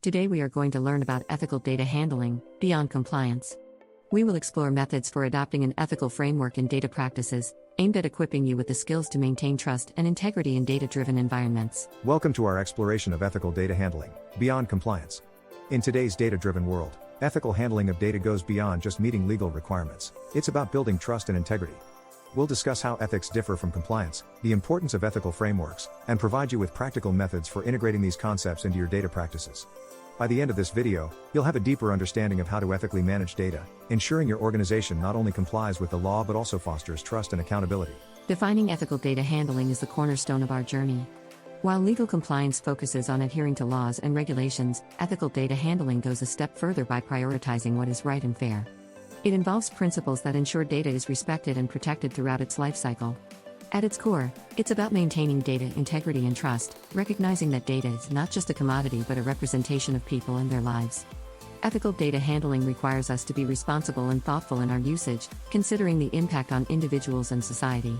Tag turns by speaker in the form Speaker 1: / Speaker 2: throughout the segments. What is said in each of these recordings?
Speaker 1: Today we are going to learn about ethical data handling, beyond compliance. We will explore methods for adopting an ethical framework in data practices, aimed at equipping you with the skills to maintain trust and integrity in data-driven environments.
Speaker 2: Welcome to our exploration of ethical data handling, beyond compliance. In today's data-driven world, ethical handling of data goes beyond just meeting legal requirements. It's about building trust and integrity. We'll discuss how ethics differ from compliance, the importance of ethical frameworks, and provide you with practical methods for integrating these concepts into your data practices. By the end of this video, you'll have a deeper understanding of how to ethically manage data, ensuring your organization not only complies with the law but also fosters trust and accountability.
Speaker 1: Defining ethical data handling is the cornerstone of our journey. While legal compliance focuses on adhering to laws and regulations, ethical data handling goes a step further by prioritizing what is right and fair. It involves principles that ensure data is respected and protected throughout its lifecycle. At its core, it's about maintaining data integrity and trust, recognizing that data is not just a commodity but a representation of people and their lives. Ethical data handling requires us to be responsible and thoughtful in our usage, considering the impact on individuals and society.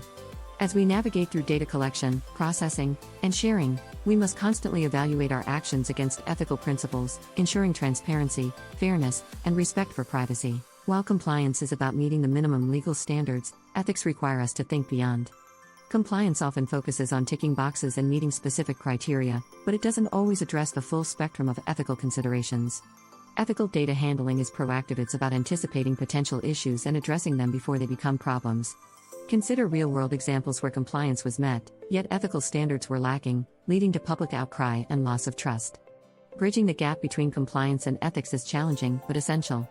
Speaker 1: As we navigate through data collection, processing, and sharing, we must constantly evaluate our actions against ethical principles, ensuring transparency, fairness, and respect for privacy. While compliance is about meeting the minimum legal standards, ethics require us to think beyond. Compliance often focuses on ticking boxes and meeting specific criteria, but it doesn't always address the full spectrum of ethical considerations. Ethical data handling is proactive. It's about anticipating potential issues and addressing them before they become problems. Consider real-world examples where compliance was met, yet ethical standards were lacking, leading to public outcry and loss of trust. Bridging the gap between compliance and ethics is challenging but essential.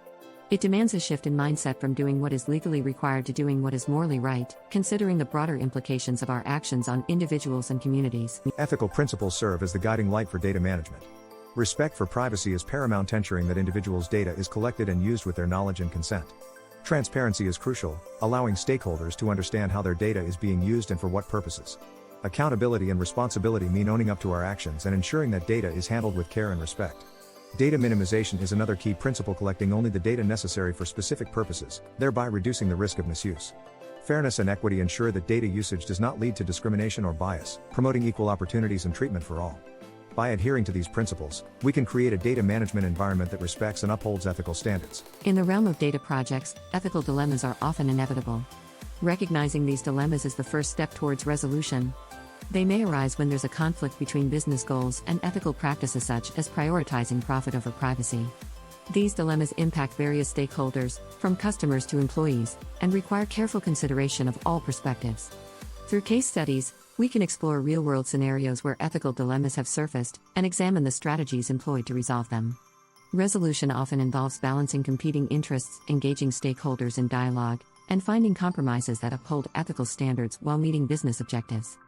Speaker 1: It demands a shift in mindset from doing what is legally required to doing what is morally right, considering the broader implications of our actions on individuals and communities.
Speaker 2: Ethical principles serve as the guiding light for data management. Respect for privacy is paramount, ensuring that individuals' data is collected and used with their knowledge and consent. Transparency is crucial, allowing stakeholders to understand how their data is being used and for what purposes. Accountability and responsibility mean owning up to our actions and ensuring that data is handled with care and respect. Data minimization is another key principle, collecting only the data necessary for specific purposes, thereby reducing the risk of misuse. Fairness and equity ensure that data usage does not lead to discrimination or bias, promoting equal opportunities and treatment for all. By adhering to these principles, we can create a data management environment that respects and upholds ethical standards.
Speaker 1: In the realm of data projects, ethical dilemmas are often inevitable. Recognizing these dilemmas is the first step towards resolution. They may arise when there's a conflict between business goals and ethical practices, such as prioritizing profit over privacy. These dilemmas impact various stakeholders, from customers to employees, and require careful consideration of all perspectives. Through case studies, we can explore real-world scenarios where ethical dilemmas have surfaced and examine the strategies employed to resolve them. Resolution often involves balancing competing interests, engaging stakeholders in dialogue, and finding compromises that uphold ethical standards while meeting business objectives.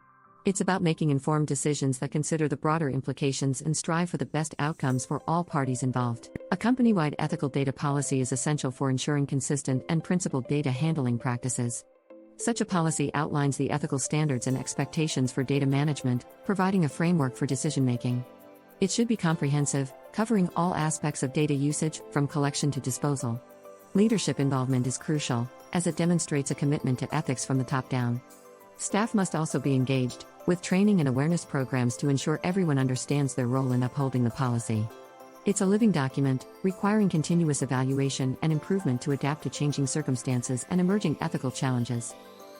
Speaker 1: It's about making informed decisions that consider the broader implications and strive for the best outcomes for all parties involved. A company-wide ethical data policy is essential for ensuring consistent and principled data handling practices. Such a policy outlines the ethical standards and expectations for data management, providing a framework for decision-making. It should be comprehensive, covering all aspects of data usage, from collection to disposal. Leadership involvement is crucial, as it demonstrates a commitment to ethics from the top down. Staff must also be engaged, with training and awareness programs to ensure everyone understands their role in upholding the policy. It's a living document, requiring continuous evaluation and improvement to adapt to changing circumstances and emerging ethical challenges.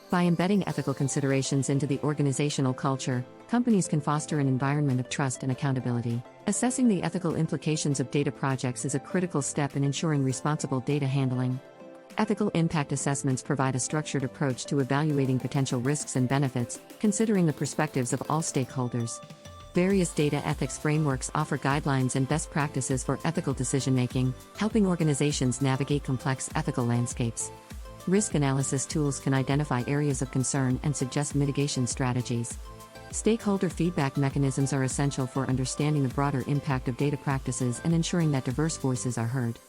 Speaker 1: By embedding ethical considerations into the organizational culture, companies can foster an environment of trust and accountability. Assessing the ethical implications of data projects is a critical step in ensuring responsible data handling. Ethical impact assessments provide a structured approach to evaluating potential risks and benefits, considering the perspectives of all stakeholders. Various data ethics frameworks offer guidelines and best practices for ethical decision-making, helping organizations navigate complex ethical landscapes. Risk analysis tools can identify areas of concern and suggest mitigation strategies. Stakeholder feedback mechanisms are essential for understanding the broader impact of data practices and ensuring that diverse voices are heard.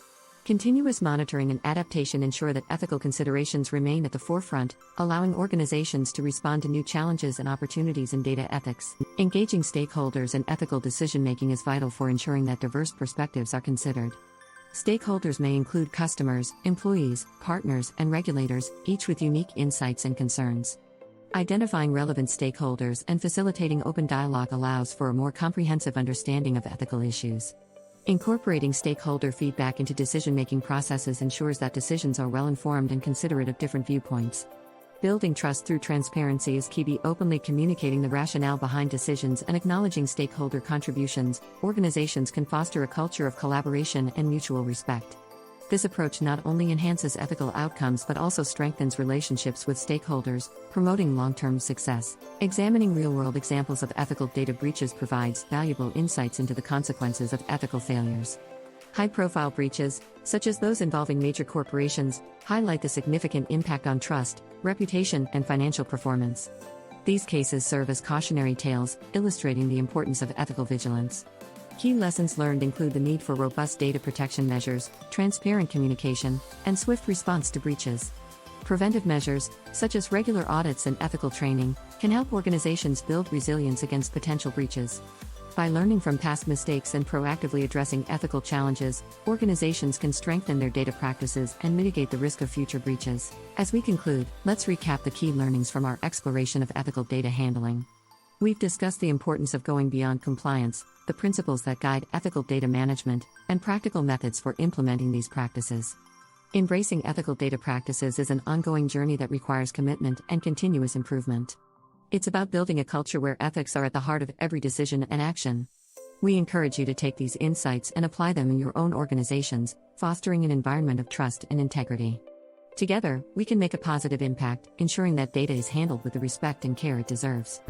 Speaker 1: Continuous monitoring and adaptation ensure that ethical considerations remain at the forefront, allowing organizations to respond to new challenges and opportunities in data ethics. Engaging stakeholders in ethical decision-making is vital for ensuring that diverse perspectives are considered. Stakeholders may include customers, employees, partners, and regulators, each with unique insights and concerns. Identifying relevant stakeholders and facilitating open dialogue allows for a more comprehensive understanding of ethical issues. Incorporating stakeholder feedback into decision-making processes ensures that decisions are well-informed and considerate of different viewpoints. Building trust through transparency is key. By openly communicating the rationale behind decisions and acknowledging stakeholder contributions, organizations can foster a culture of collaboration and mutual respect. This approach not only enhances ethical outcomes but also strengthens relationships with stakeholders, promoting long-term success. Examining real-world examples of ethical data breaches provides valuable insights into the consequences of ethical failures. High-profile breaches, such as those involving major corporations, highlight the significant impact on trust, reputation, and financial performance. These cases serve as cautionary tales, illustrating the importance of ethical vigilance. Key lessons learned include the need for robust data protection measures, transparent communication, and swift response to breaches. Preventive measures, such as regular audits and ethical training, can help organizations build resilience against potential breaches. By learning from past mistakes and proactively addressing ethical challenges, organizations can strengthen their data practices and mitigate the risk of future breaches. As we conclude, let's recap the key learnings from our exploration of ethical data handling. We've discussed the importance of going beyond compliance, the principles that guide ethical data management, and practical methods for implementing these practices. Embracing ethical data practices is an ongoing journey that requires commitment and continuous improvement. It's about building a culture where ethics are at the heart of every decision and action. We encourage you to take these insights and apply them in your own organizations, fostering an environment of trust and integrity. Together, we can make a positive impact, ensuring that data is handled with the respect and care it deserves.